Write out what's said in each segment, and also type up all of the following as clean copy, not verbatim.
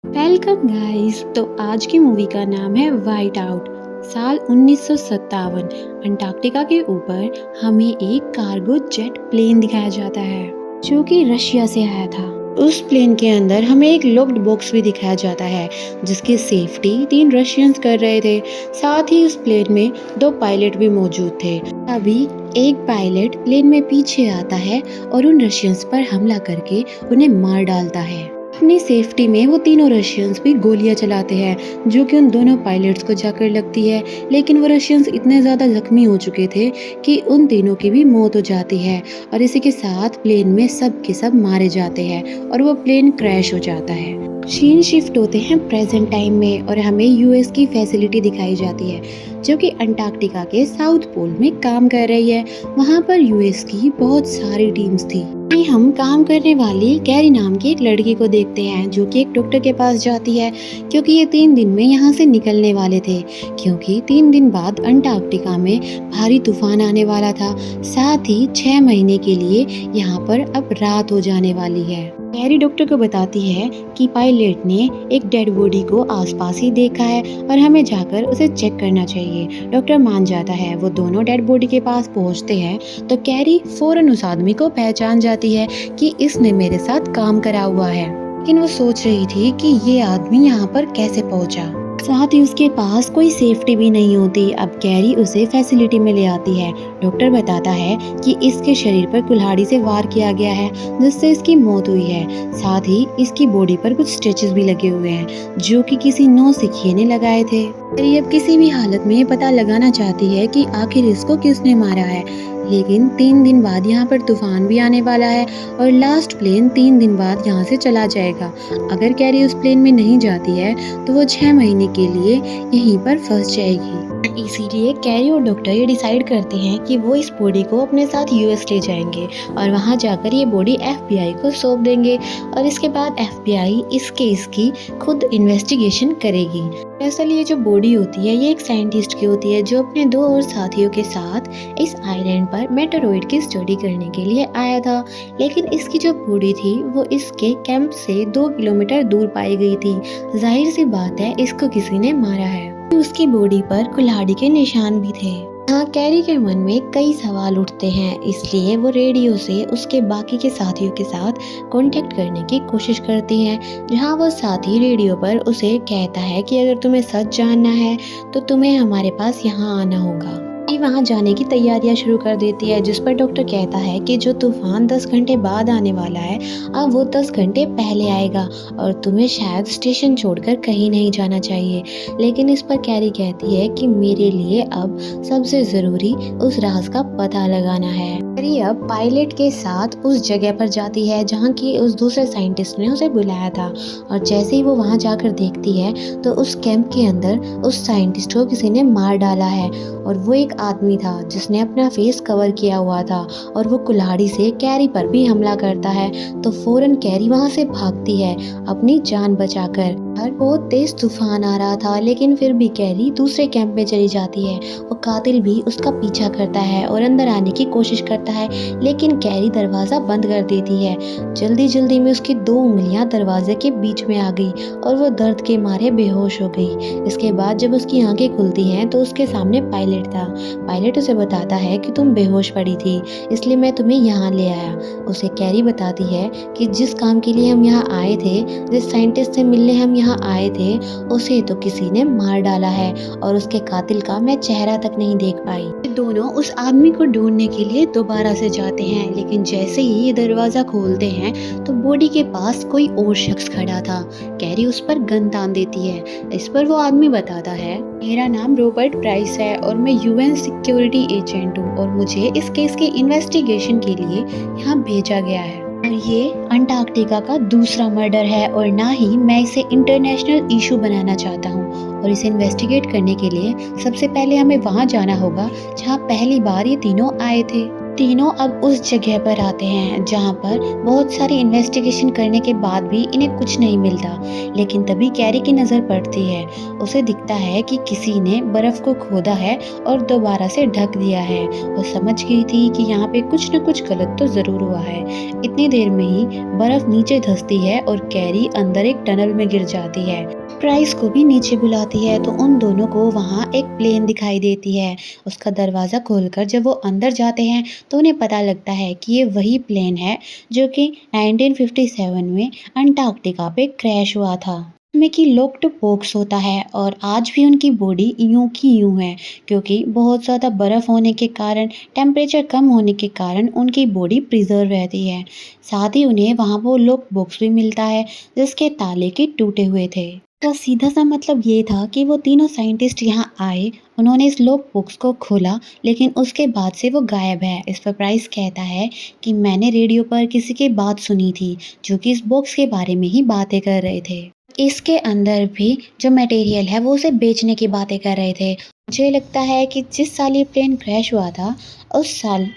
Welcome guys. तो आज की मूवी का नाम है वाइट आउट। साल 1957 अंटार्कटिका के ऊपर हमें एक कार्गो जेट प्लेन दिखाया जाता है जो कि रशिया से आया था। उस प्लेन के अंदर हमें एक लॉक्ड बॉक्स भी दिखाया जाता है जिसकी सेफ्टी 3 रशियंस कर रहे थे। साथ ही उस प्लेन में 2 पायलट भी मौजूद थे। अभी एक पायलट प्लेन में पीछे आता है और उन रशियंस पर हमला करके उन्हें मार डालता है। अपनी सेफ्टी में वो तीनों रशियंस भी गोलियां चलाते हैं जो कि उन दोनों पायलट्स को जाकर लगती है, लेकिन वो रशियंस इतने ज़्यादा जख्मी हो चुके थे कि उन तीनों की भी मौत हो जाती है और इसी के साथ प्लेन में सब के सब मारे जाते हैं और वो प्लेन क्रैश हो जाता है। सीन शिफ्ट होते हैं प्रेजेंट टाइम में और हमें यूएस की फैसिलिटी दिखाई जाती है जो कि अंटार्कटिका के साउथ पोल में काम कर रही है। वहाँ पर यूएस की बहुत सारी टीम्स थी। हम काम करने वाली कैरी नाम की एक लड़की को देखते हैं जो कि एक डॉक्टर के पास जाती है क्योंकि ये 3 दिन में यहाँ से निकलने वाले थे, क्योंकि 3 दिन बाद अंटार्कटिका में भारी तूफान आने वाला था। साथ ही 6 महीने के लिए यहाँ पर अब रात हो जाने वाली है। कैरी डॉक्टर को बताती है कि पायलट ने एक डेड बॉडी को आसपास ही देखा है और हमें जाकर उसे चेक करना चाहिए। डॉक्टर मान जाता है। वो दोनों डेड बॉडी के पास पहुंचते हैं तो कैरी फौरन उस आदमी को पहचान जाती है कि इसने मेरे साथ काम करा हुआ है, लेकिन वो सोच रही थी कि ये आदमी यहाँ पर कैसे पहुंचा। साथ ही उसके पास कोई सेफ्टी भी नहीं होती। अब कैरी उसे फैसिलिटी में ले आती है। डॉक्टर बताता है कि इसके शरीर पर कुल्हाड़ी से वार किया गया है जिससे इसकी मौत हुई है। साथ ही इसकी बॉडी पर कुछ स्टिचेस भी लगे हुए हैं जो कि किसी नौसिखिए ने लगाए थे। कैरी अब किसी भी हालत में पता लगाना चाहती है कि आखिर इसको किसने मारा है, लेकिन 3 दिन बाद यहाँ पर तूफान भी आने वाला है और लास्ट प्लेन 3 दिन बाद यहाँ से चला जाएगा। अगर कैरी उस प्लेन में नहीं जाती है तो वो 6 महीने के लिए यहीं पर फंस जाएगी। इसीलिए कैरी और डॉक्टर ये डिसाइड करते हैं कि वो इस बॉडी को अपने साथ यूएस ले जाएंगे और वहाँ जाकर ये बॉडी एफबीआई को सौंप देंगे और इसके बाद एफबीआई इस केस की खुद इन्वेस्टिगेशन करेगी। दरअसल ये जो बॉडी होती है ये एक साइंटिस्ट की होती है जो अपने 2 और साथियों के साथ इस आइलैंड पर मेटेरॉइड की स्टडी करने के लिए आया था, लेकिन इसकी जो बॉडी थी वो इसके कैंप से 2 किलोमीटर दूर पाई गई थी। जाहिर सी बात है इसको किसी ने मारा है। उसकी बॉडी पर कुल्हाड़ी के निशान भी थे। यहाँ कैरी के मन में कई सवाल उठते हैं, इसलिए वो रेडियो से उसके बाकी के साथियों के साथ कांटेक्ट करने की कोशिश करती हैं, जहाँ वो साथी रेडियो पर उसे कहता है कि अगर तुम्हें सच जानना है तो तुम्हें हमारे पास यहाँ आना होगा। वहाँ जाने की तैयारियां शुरू कर देती है, जिस पर डॉक्टर कहता है कि जो तूफान 10 घंटे बाद आने वाला है अब वो 10 घंटे पहले आएगा और तुम्हें शायद स्टेशन छोड़कर कहीं नहीं जाना चाहिए। लेकिन इस पर कैरी कहती है कि मेरे लिए अब सबसे जरूरी उस राज का पता लगाना है। कैरी अब पायलट के साथ उस जगह पर जाती है जहाँ की उस दूसरे साइंटिस्ट ने उसे बुलाया था और जैसे ही वो वहाँ जाकर देखती है तो उस कैंप के अंदर उस साइंटिस्ट को किसी ने मार डाला है और वो एक आदमी था जिसने अपना फेस कवर किया हुआ था और वो कुल्हाड़ी से कैरी पर भी हमला करता है। तो फौरन कैरी वहां से भागती है अपनी जान बचाकर। और बहुत तेज तूफान आ रहा था लेकिन फिर भी कैरी दूसरे कैंप में चली जाती है। वो कातिल भी उसका पीछा करता है और अंदर आने की कोशिश करता है, लेकिन कैरी दरवाजा बंद कर देती है। जल्दी जल्दी में उसकी 2 उंगलियां दरवाजे के बीच में आ गई और वो दर्द के मारे बेहोश हो गई। इसके बाद जब उसकी आंखें खुलती हैं तो उसके सामने पायलट था। पायलट उसे बताता है कि तुम बेहोश पड़ी थी इसलिए मैं तुम्हें यहाँ ले आया। उसे कैरी बताती है कि जिस काम के लिए हम यहाँ आए थे, जिस साइंटिस्ट से मिलने हम यहाँ आए थे, उसे तो किसी ने मार डाला है और उसके कातिल का मैं चेहरा तक नहीं देख पाई। दोनों उस आदमी को ढूंढने के लिए दोबारा से जाते हैं, लेकिन जैसे ही ये दरवाजा खोलते हैं तो बॉडी के पास कोई और शख्स खड़ा था। कैरी उस पर गन तान देती है। इस पर वो आदमी बताता है, मेरा नाम रॉबर्ट प्राइस है और मैं यूएन सिक्योरिटी एजेंट हूँ और मुझे इस केस के इन्वेस्टिगेशन के लिए यहाँ भेजा गया है और ये अंटार्कटिका का दूसरा मर्डर है और ना ही मैं इसे इंटरनेशनल इशू बनाना चाहता हूँ और इसे इन्वेस्टिगेट करने के लिए सबसे पहले हमें वहाँ जाना होगा जहाँ पहली बार ये तीनों आए थे। तीनों अब उस जगह पर आते हैं जहाँ पर बहुत सारी इन्वेस्टिगेशन करने के बाद भी इन्हें कुछ नहीं मिलता। लेकिन तभी कैरी की नज़र पड़ती है। उसे दिखता है कि किसी ने बर्फ को खोदा है और दोबारा से ढक दिया है। वो समझ गई थी कि यहाँ पे कुछ न कुछ गलत तो ज़रूर हुआ है। इतनी देर में ही बर्फ नीचे धंसती है और कैरी अंदर एक टनल में गिर जाती है। प्राइस को भी नीचे बुलाती है तो उन दोनों को वहाँ एक प्लेन दिखाई देती है। उसका दरवाज़ा खोलकर जब वो अंदर जाते हैं तो उन्हें पता लगता है कि ये वही प्लेन है जो कि 1957 में अंटार्कटिका पे क्रैश हुआ था। में कि लॉक्ड बॉक्स होता है और आज भी उनकी बॉडी यूं की यूं है, क्योंकि बहुत ज़्यादा बर्फ़ होने के कारण, टेम्परेचर कम होने के कारण उनकी बॉडी प्रिजर्व रहती है। साथ ही उन्हें वहाँ वो लॉक बॉक्स भी मिलता है जिसके ताले के टूटे हुए थे। तो सीधा सा मतलब ये था कि वो तीनों साइंटिस्ट यहाँ आए, उन्होंने इस लॉक बॉक्स को खोला, लेकिन उसके बाद से वो गायब है। इस पर प्राइस कहता है कि मैंने रेडियो पर किसी की बात सुनी थी जो कि इस बॉक्स के बारे में ही बातें कर रहे थे। इसके अंदर भी जो मटेरियल है वो उसे बेचने की बातें कर रहे थे। मुझे लगता है कि जिस साल ये प्लेन क्रैश हुआ था उस साल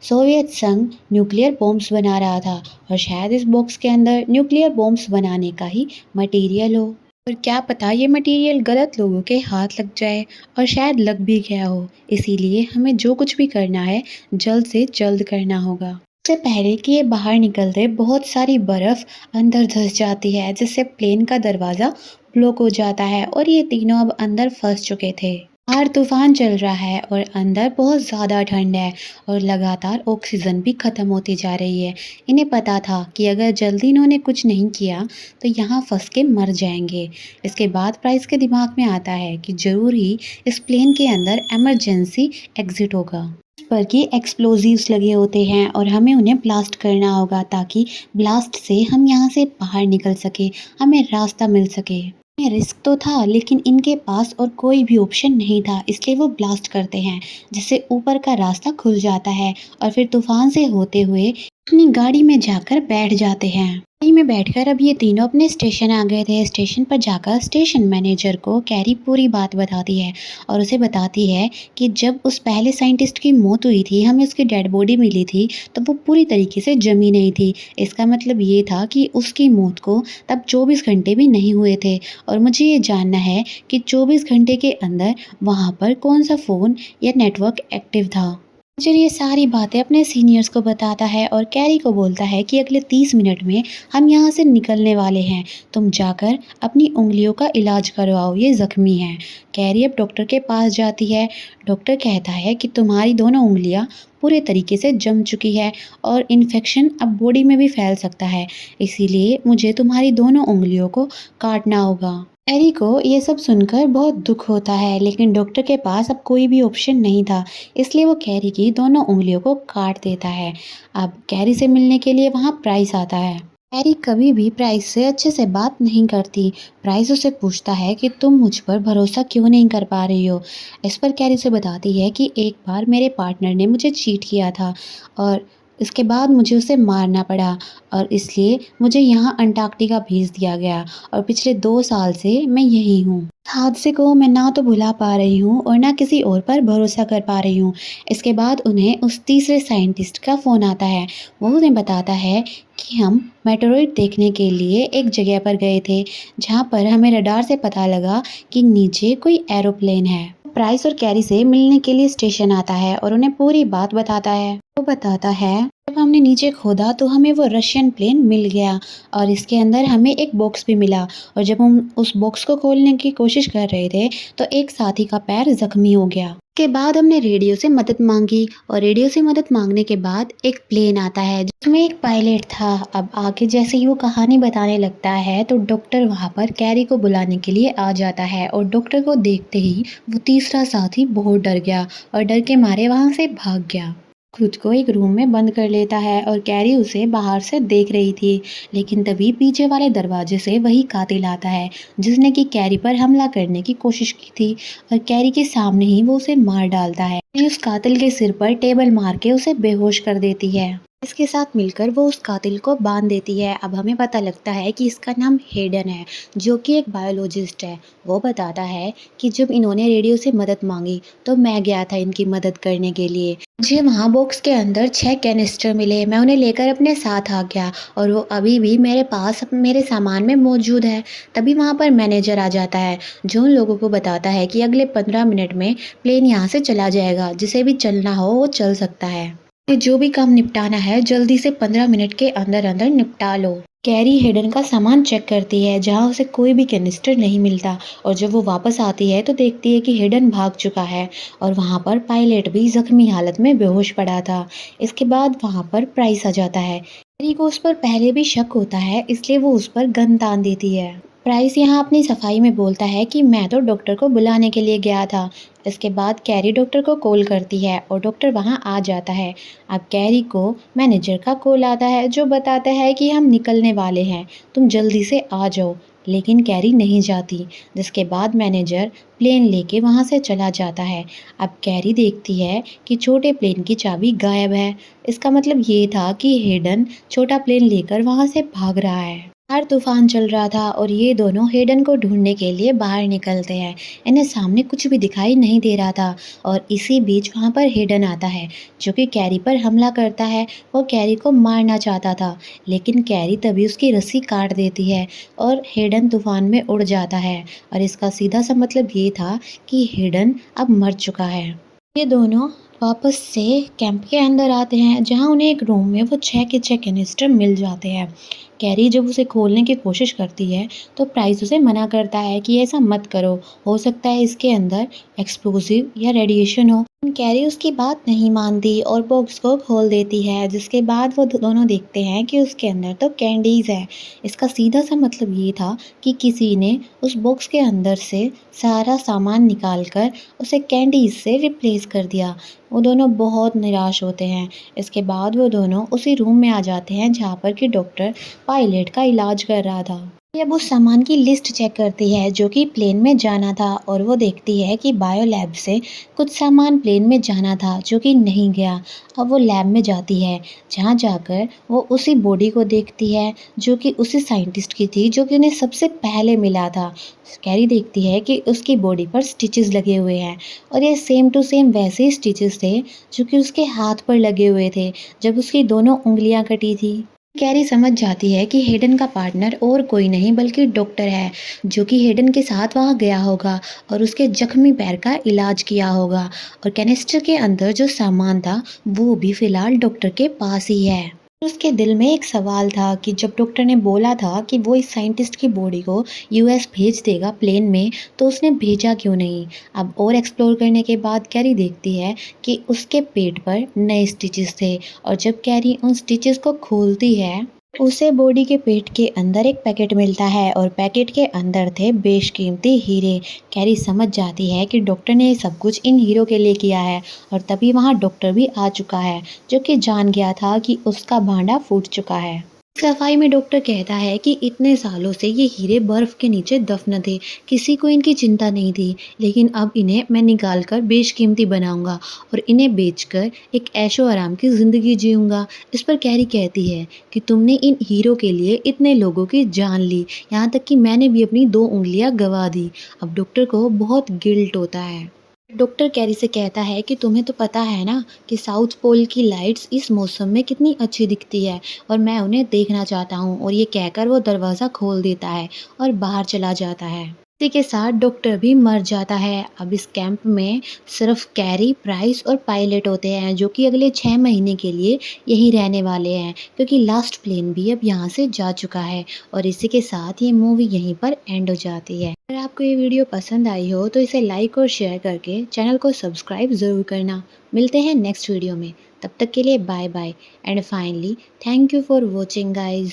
सोवियत संघ न्यूक्लियर बॉम्ब्स बना रहा था और शायद इस बॉक्स के अंदर न्यूक्लियर बॉम्ब्स बनाने का ही मटेरियल हो। और क्या पता ये मटेरियल गलत लोगों के हाथ लग जाए, और शायद लग भी गया हो। इसीलिए हमें जो कुछ भी करना है जल्द से जल्द करना होगा। इससे पहले कि ये बाहर निकलते बहुत सारी बर्फ अंदर धंस जाती है जिससे प्लेन का दरवाज़ा ब्लॉक हो जाता है और ये तीनों अब अंदर फंस चुके थे। बाहर तूफान चल रहा है और अंदर बहुत ज़्यादा ठंड है और लगातार ऑक्सीजन भी ख़त्म होती जा रही है। इन्हें पता था कि अगर जल्दी इन्होंने कुछ नहीं किया तो यहाँ फंस के मर जाएंगे। इसके बाद प्राइस के दिमाग में आता है कि ज़रूर ही इस प्लेन के अंदर इमरजेंसी एग्ज़िट होगा पर कि एक्सप्लोजिव्स लगे होते हैं और हमें उन्हें ब्लास्ट करना होगा ताकि ब्लास्ट से हम यहाँ से बाहर निकल सके, हमें रास्ता मिल सके। रिस्क तो था लेकिन इनके पास और कोई भी ऑप्शन नहीं था, इसलिए वो ब्लास्ट करते हैं जिससे ऊपर का रास्ता खुल जाता है और फिर तूफान से होते हुए अपनी गाड़ी में जाकर बैठ जाते हैं। गाड़ी में बैठकर अब ये तीनों अपने स्टेशन आ गए थे। स्टेशन पर जाकर स्टेशन मैनेजर को कैरी पूरी बात बताती है और उसे बताती है कि जब उस पहले साइंटिस्ट की मौत हुई थी, हमें उसकी डेड बॉडी मिली थी, तो वो पूरी तरीके से जमी नहीं थी। इसका मतलब ये था कि उसकी मौत को तब 24 घंटे भी नहीं हुए थे और मुझे ये जानना है कि 24 घंटे के अंदर वहाँ पर कौन सा फ़ोन या नेटवर्क एक्टिव था। मैनेजर ये सारी बातें अपने सीनियर्स को बताता है और कैरी को बोलता है कि अगले 30 मिनट में हम यहाँ से निकलने वाले हैं, तुम जाकर अपनी उंगलियों का इलाज करवाओ, ये ज़ख्मी हैं। कैरी अब डॉक्टर के पास जाती है। डॉक्टर कहता है कि तुम्हारी दोनों उंगलियाँ पूरे तरीके से जम चुकी है और इन्फेक्शन अब बॉडी में भी फैल सकता है, इसीलिए मुझे तुम्हारी दोनों उंगलियों को काटना होगा। एरी को ये सब सुनकर बहुत दुख होता है, लेकिन डॉक्टर के पास अब कोई भी ऑप्शन नहीं था, इसलिए वो कैरी की दोनों उंगलियों को काट देता है। अब कैरी से मिलने के लिए वहाँ प्राइस आता है। कैरी कभी भी प्राइस से अच्छे से बात नहीं करती। प्राइस उसे पूछता है कि तुम मुझ पर भरोसा क्यों नहीं कर पा रही हो। इस पर कैरी से बताती है कि एक बार मेरे पार्टनर ने मुझे चीट किया था और इसके बाद मुझे उसे मारना पड़ा और इसलिए मुझे यहाँ अंटार्कटिका भेज दिया गया और पिछले 2 साल से मैं यहीं हूँ। हादसे को मैं ना तो भुला पा रही हूँ और ना किसी और पर भरोसा कर पा रही हूँ। इसके बाद उन्हें उस तीसरे साइंटिस्ट का फ़ोन आता है। वो उन्हें बताता है कि हम मेटेरॉइड देखने के लिए एक जगह पर गए थे जहाँ पर हमें रडार से पता लगा कि नीचे कोई एरोप्लेन है। प्राइस और कैरी से मिलने के लिए स्टेशन आता है और उन्हें पूरी बात बताता है। वो बताता है जब हमने नीचे खोदा तो हमें वो रशियन प्लेन मिल गया और इसके अंदर हमें एक बॉक्स भी मिला और जब हम उस बॉक्स को खोलने की कोशिश कर रहे थे तो एक साथी का पैर जख्मी हो गया। के बाद हमने रेडियो से मदद मांगी और रेडियो से मदद मांगने के बाद एक प्लेन आता है जिसमें एक पायलट था। अब आगे जैसे ही वो कहानी बताने लगता है तो डॉक्टर वहाँ पर कैरी को बुलाने के लिए आ जाता है और डॉक्टर को देखते ही वो तीसरा साथी बहुत डर गया और डर के मारे वहाँ से भाग गया। खुद को एक रूम में बंद कर लेता है और कैरी उसे बाहर से देख रही थी, लेकिन तभी पीछे वाले दरवाजे से वही कातिल आता है जिसने कि कैरी पर हमला करने की कोशिश की थी और कैरी के सामने ही वो उसे मार डालता है। उस कातिल के सिर पर टेबल मार के उसे बेहोश कर देती है। इसके साथ मिलकर वो उस कातिल को बांध देती है। अब हमें पता लगता है कि इसका नाम हेडन है, जो कि एक बायोलॉजिस्ट है। वो बताता है कि जब इन्होंने रेडियो से मदद मांगी तो मैं गया था इनकी मदद करने के लिए। मुझे वहाँ बॉक्स के अंदर 6 कैनिस्टर मिले, मैं उन्हें लेकर अपने साथ आ गया और वो अभी भी मेरे पास मेरे सामान में मौजूद है। तभी वहाँ पर मैनेजर आ जाता है, जो उन लोगों को बताता है कि अगले 15 मिनट में प्लेन यहाँ से चला जाएगा, जिसे भी चलना हो वो चल सकता है। ये जो भी काम निपटाना है जल्दी से 15 मिनट के अंदर अंदर निपटा लो। कैरी हेडन का सामान चेक करती है, जहाँ उसे कोई भी कैनिस्टर नहीं मिलता, और जब वो वापस आती है तो देखती है कि हेडन भाग चुका है और वहाँ पर पायलट भी जख्मी हालत में बेहोश पड़ा था। इसके बाद वहाँ पर प्राइस आ जाता है। कैरी को उस पर पहले भी शक होता है, इसलिए वो उस पर गन तान देती है। प्राइस यहाँ अपनी सफाई में बोलता है कि मैं तो डॉक्टर को बुलाने के लिए गया था। इसके बाद कैरी डॉक्टर को कॉल करती है और डॉक्टर वहाँ आ जाता है। अब कैरी को मैनेजर का कॉल आता है, जो बताता है कि हम निकलने वाले हैं, तुम जल्दी से आ जाओ। लेकिन कैरी नहीं जाती, जिसके बाद मैनेजर प्लेन लेके वहाँ से चला जाता है। अब कैरी देखती है कि छोटे प्लेन की चाबी गायब है। इसका मतलब ये था कि हेडन छोटा प्लेन लेकर वहाँ से भाग रहा है। बाहर तूफान चल रहा था और ये दोनों हेडन को ढूंढने के लिए बाहर निकलते हैं। इन्हें सामने कुछ भी दिखाई नहीं दे रहा था और इसी बीच वहाँ पर हेडन आता है, जो कि कैरी पर हमला करता है। वो कैरी को मारना चाहता था, लेकिन कैरी तभी उसकी रस्सी काट देती है और हेडन तूफान में उड़ जाता है। और इसका सीधा सा मतलब ये था कि हेडन अब मर चुका है। ये दोनों वापस से कैंप के अंदर आते हैं, जहाँ उन्हें एक रूम में वो 6 के 6 कैनिस्टर मिल जाते हैं। कैरी जब उसे खोलने की कोशिश करती है तो प्राइस उसे मना करता है कि ऐसा मत करो, हो सकता है इसके अंदर एक्सप्लोसिव या रेडिएशन हो। कैरी उसकी बात नहीं मानती और बॉक्स को खोल देती है, जिसके बाद वो दोनों देखते हैं कि उसके अंदर तो कैंडीज है। इसका सीधा सा मतलब ये था कि किसी ने उस बॉक्स के अंदर से सारा सामान निकाल कर उसे कैंडीज से रिप्लेस कर दिया। वो दोनों बहुत निराश होते हैं। इसके बाद वो दोनों उसी रूम में आ जाते हैं जहाँ पर कि डॉक्टर पायलट का इलाज कर रहा था। ये अब उस सामान की लिस्ट चेक करती है जो कि प्लेन में जाना था, और वो देखती है कि बायो लैब से कुछ सामान प्लेन में जाना था जो कि नहीं गया। अब वो लैब में जाती है, जहाँ जाकर वो उसी बॉडी को देखती है जो कि उसी साइंटिस्ट की थी जो कि उन्हें सबसे पहले मिला था। कैरी देखती है कि उसकी बॉडी पर स्टिचेस लगे हुए हैं, और ये सेम टू सेम वैसे ही स्टिचेस थे जो कि उसके हाथ पर लगे हुए थे जब उसकी दोनों उंगलियां कटी थी। कैरी समझ जाती है कि हेडन का पार्टनर और कोई नहीं बल्कि डॉक्टर है, जो कि हेडन के साथ वहाँ गया होगा और उसके जख्मी पैर का इलाज किया होगा। और कैनिस्टर के अंदर जो सामान था वो भी फिलहाल डॉक्टर के पास ही है। उसके दिल में एक सवाल था कि जब डॉक्टर ने बोला था कि वो इस साइंटिस्ट की बॉडी को यूएस भेज देगा प्लेन में, तो उसने भेजा क्यों नहीं। अब और एक्सप्लोर करने के बाद कैरी देखती है कि उसके पेट पर नए स्टिचेस थे, और जब कैरी उन स्टिचेस को खोलती है उसे बॉडी के पेट के अंदर एक पैकेट मिलता है, और पैकेट के अंदर थे बेशकीमती हीरे। कैरी समझ जाती है कि डॉक्टर ने ये सब कुछ इन हीरो के लिए किया है, और तभी वहाँ डॉक्टर भी आ चुका है, जो कि जान गया था कि उसका भांडा फूट चुका है। सफाई में डॉक्टर कहता है कि इतने सालों से ये हीरे बर्फ के नीचे दफन थे, किसी को इनकी चिंता नहीं थी, लेकिन अब इन्हें मैं निकाल कर बेशकीमती बनाऊंगा और इन्हें बेचकर एक ऐशो आराम की ज़िंदगी जीऊंगा। इस पर कैरी कहती है कि तुमने इन हीरो के लिए इतने लोगों की जान ली, यहाँ तक कि मैंने भी अपनी 2 उंगलियां गंवा दी। अब डॉक्टर को बहुत गिल्ट होता है। डॉक्टर कैरी से कहता है कि तुम्हें तो पता है ना कि साउथ पोल की लाइट्स इस मौसम में कितनी अच्छी दिखती है, और मैं उन्हें देखना चाहता हूँ। और ये कहकर वो दरवाज़ा खोल देता है और बाहर चला जाता है। इसी के साथ डॉक्टर भी मर जाता है। अब इस कैंप में सिर्फ कैरी, प्राइस और पायलट होते हैं, जो कि अगले 6 महीने के लिए यहीं रहने वाले हैं, क्योंकि लास्ट प्लेन भी अब यहाँ से जा चुका है। और इसी के साथ ये मूवी यहीं पर एंड हो जाती है। अगर आपको ये वीडियो पसंद आई हो तो इसे लाइक और शेयर करके चैनल को सब्सक्राइब ज़रूर करना। मिलते हैं नेक्स्ट वीडियो में, तब तक के लिए bye bye and finally thank you for watching guys.